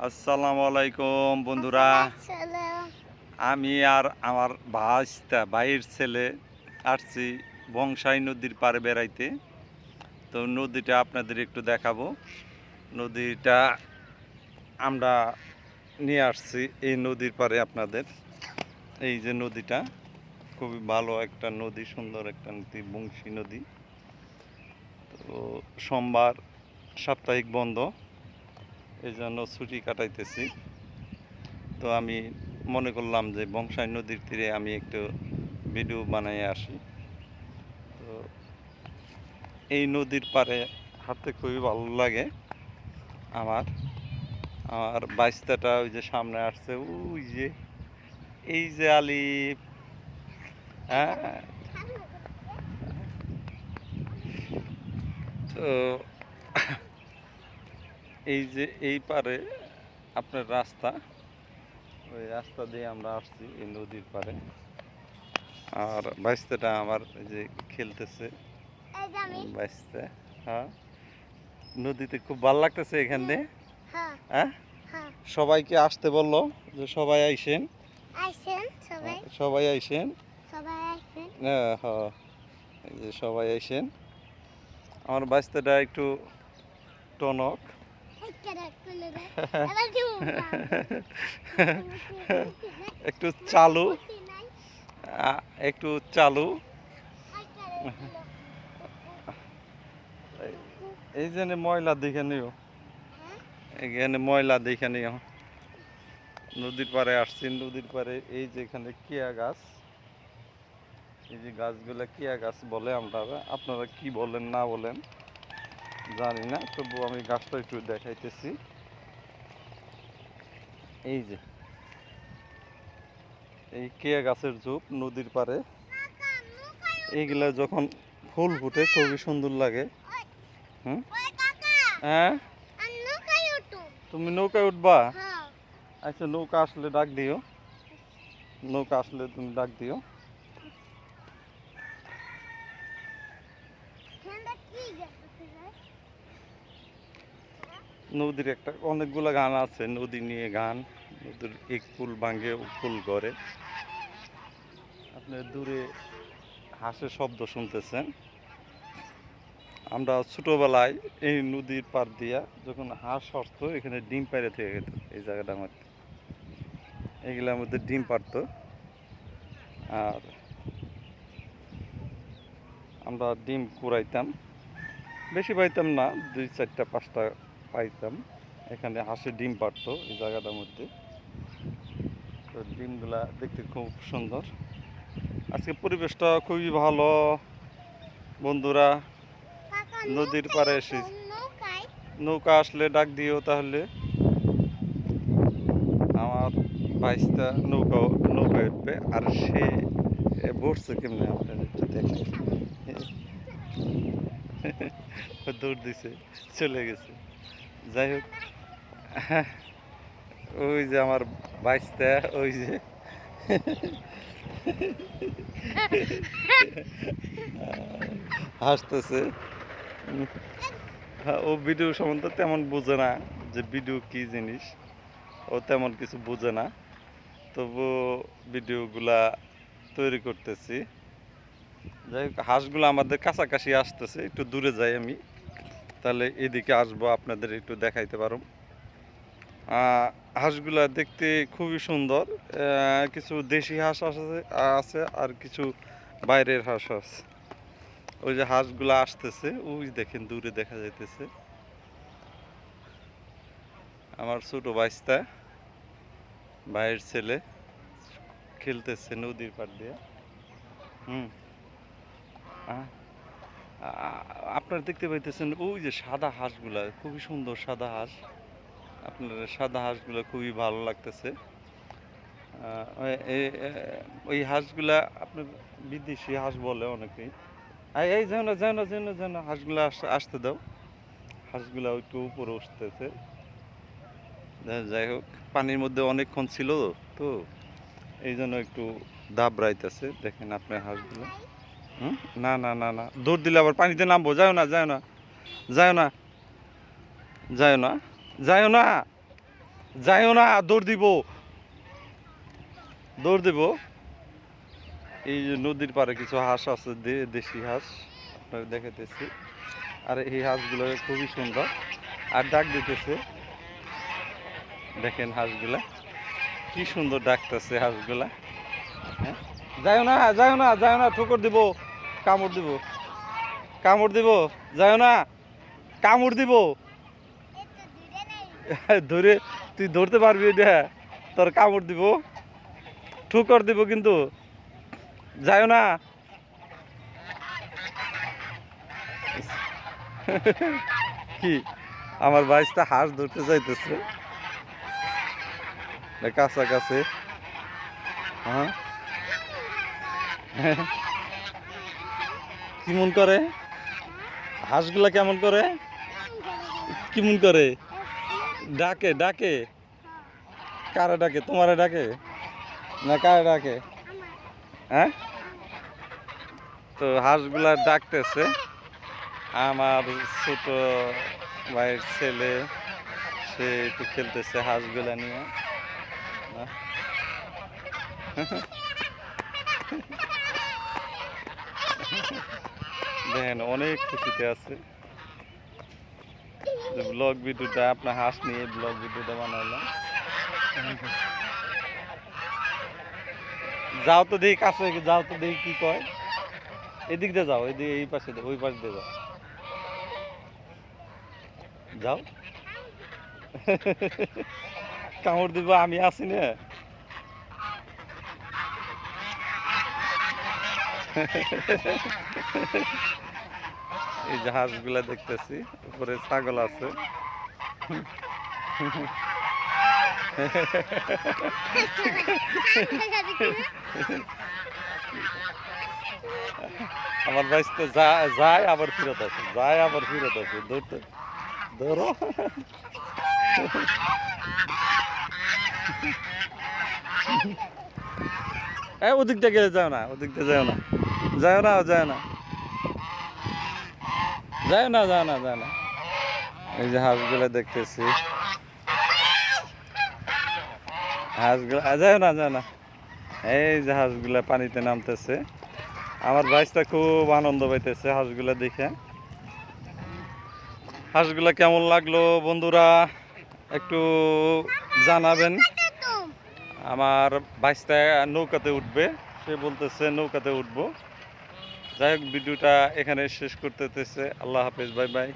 আসসালামু আলাইকুম বন্ধুরা। আমি আর আমার ভাইয়ের ছেলে আসছি বংশাই নদীর পাড়ে বেড়াইতে। তো নদীটা আপনাদের একটু দেখাবো। নদীটা আমরা নিয়ে আসছি এই নদীর পাড়ে আপনাদের। এই যে নদীটা খুবই ভালো একটা নদী, সুন্দর একটা নদী, বংশী নদী। তো সোমবার সাপ্তাহিক বন্ধ, এই জন্য ছুটি কাটাইতেছি। তো আমি মনে করলাম যে বংশাই নদীর তীরে আমি একটু ভিডিও বানিয়ে আসি। তো এই নদীর পাড়ে হাঁটতে খুবই ভালো লাগে আমার। আমার বাইস্তাটা ওই যে সামনে আসছে, ওই যে এই যে আলিফ, হ্যাঁ। তো এই যে এই পারে আপনার রাস্তা, ওই রাস্তা দিয়ে আমরা আসছি এই নদীর পাড়ে। আর বাইস্তাটা আমার এই যে খেলতেছে বাইস্তা। হ্যাঁ, নদীতে খুব ভালো লাগতেছে এখান দিয়ে। হ্যাঁ, সবাইকে আসতে বললো যে সবাই আইসেন, সবাই আইসেন। হ্যাঁ হ্যাঁ, এই যে সবাই আইসেন। আমার বাচ্চাটা একটু টনক, একটু চালু, একটু চালু। এই যে ময়লা দেখে নিও, এখানে ময়লা দেখে নিও। নদীর পাড়ে আসছি, নদীর পাড়ে এই যে এখানে কিয়া গাছ, এই যে গাছগুলা কিয়া গাছ বলে, আপনারা কি বলেন না বলেন জানি না, তবু আমি গাছটা একটু দেখাইতেছি। এই যে এই কেয়া গাছের ঝোপ নদীর পাড়ে, এইগুলা যখন ফুল ফুটে খুবই সুন্দর লাগে। হুম, হ্যাঁ, তুমি নৌকায় উঠবা? আচ্ছা, নৌকা আসলে ডাক দিও, নৌকা আসলে তুমি ডাক দিও। নদীর একটা অনেকগুলো গান আছে, নদী নিয়ে গান। নদীর এক কুল ভাঙে ও কুল গড়ে। আপনি দূরে হাঁসের শব্দ শুনতেছেন। আমরা ছোটবেলায় এই নদীর পাড় দিয়া যখন হাঁস আসতো, এখানে ডিম পাইরে থেকে যেত এই জায়গাটার মধ্যে, এইগুলোর মধ্যে ডিম পারতো। আর আমরা ডিম কুড়াইতাম, বেশি পাইতাম না, 2-4-5টা পাইতাম। এখানে হাঁসের ডিম পারতো এই জায়গাটার মধ্যে। তো ডিমগুলা দেখতে খুব সুন্দর। আজকে পরিবেশটা খুবই ভালো বন্ধুরা। নদীর পাড়ে এসে নৌকা আসলে ডাক দিও তাহলে। আমার বাইশটা নৌকায় উঠবে। আর সে বসছে কেমনে আপনার একটু দেখেন, দৌড় দিছে, চলে গেছে। যাই হোক, ওই যে আমার বাইশটা, ওই যে হাসতেছে। ও ভিডিও সম্বন্ধে তেমন বোঝে না, যে ভিডিও কি জিনিস, ও তেমন কিছু বোঝে না। তবু ভিডিওগুলা তৈরি করতেছি। যাই হোক, হাঁসগুলো আমাদের কাছাকাছি আসতেছে, একটু দূরে যাই আমি, তাহলে এদিকে আসবো, আপনাদের একটু দেখাইতে পারো। হাঁসগুলা দেখতে খুবই সুন্দর। কিছু দেশি হাঁস আছে আর কিছু বাইরের হাঁস আছে। ওই যে হাঁসগুলা আসতেছে, ওই দেখেন দূরে দেখা যাইতেছে। আমার ছোট বাইস্তা, ভাইয়ের ছেলে খেলতেছে নদীর পাড় দিয়ে। হুম, আপনারা দেখতে পাইতেছেন ওই যে সাদা হাঁসগুলা, খুবই সুন্দর সাদা হাঁস। আপনার সাদা হাঁসগুলো খুবই ভালো লাগতেছে। ওই হাঁসগুলা আপনার বিদেশি হাঁস বলে অনেকেই। এই যেন যেন যেন যেন হাঁসগুলা আসতে দাও, হাঁসগুলা একটু উপরে উঠতেছে। যাই হোক, পানির মধ্যে অনেকক্ষণ ছিল তো, এই জন্য একটু দাবড়াইতেছে। দেখেন আপনার হাঁসগুলো। হুম, না না না না, দৌড় দিলে আবার পানিতে নামবো। যাও না, যাও না, যাও না, যাও না, যাও না। যাইও না, দৌড় দিব, দৌড় দিব। এই যে নদীর পাড়ে কিছু হাঁস আছে, দেশি হাঁস আপনার দেখাতেছি। আর এই হাঁসগুলো খুবই সুন্দর আর ডাক দিতেছে। দেখেন হাঁসগুলা কি সুন্দর ডাকতেছে হাঁসগুলা। হ্যাঁ, যাইও না, যাইও না, যাইও না, ঠোকর দিব, কামড় দিব, কামড় দিব, যাইও না, কামড় দিব। ধরে তুই ধরতে পারবি এটা? তোর কামড় দিব, ঠোকর দিব কিন্তু, যাইও না। কি আমার বাইশটা হাঁস ধরতে চাইতেছে কাছাকাছি। হ্যাঁ, কেমন করে হাঁসগুলা, কেমন করে, কেমন করে ডাকে, ডাকে কারা ডাকে? তোমারে ডাকে না কারা ডাকে? হ্যাঁ, তো হাঁসগুলা ডাকতেছে। আমার ছোট ভাইয়ের ছেলে, সে একটু খেলতেছে হাঁসগুলা নিয়ে। দেখেন অনেক খুশিতে আছে। ব্লগ ভিডিওটা আপনার হাঁস নিয়ে ব্লগ ভিডিওটা বানাইলাম। যাও তো দেখি কাছে, যাও তো দেখি কি কয়। এদিক দিয়ে যাও, এদিকে এই পাশে, ওই পাশ দিয়ে যাও, যাও। কামড় দিব, আমি আছি না। এই যে হাঁসগুলা দেখতেছি, উপরে ছাগল আছে। আমার বাইস তো যায় আবার ফিরত আছে, যায় আবার ফিরত আছে, ধরতে ধরো। ওদিক দিয়ে গেলে যাও না, ওদিক দিয়ে যাও না, যাও না, যাও না, যাও না, যাও না, যাও না। এই যে হাঁসগুলা দেখতেছি, হাঁসগুলা, যাও না, যাও না। এই যে হাঁসগুলা পানিতে নামতেছে। আমার ভাইসটা খুব আনন্দ পাইতেছে হাঁসগুলা দেখে। হাঁসগুলা কেমন লাগলো বন্ধুরা একটু জানাবেন। আমার ভাইসটা নৌকাতে উঠবে, সে বলতেছে নৌকাতে উঠবো। যাই হোক, ভিডিওটা এখানে শেষ করতেছে। আল্লাহ হাফেজ, বাই বাই।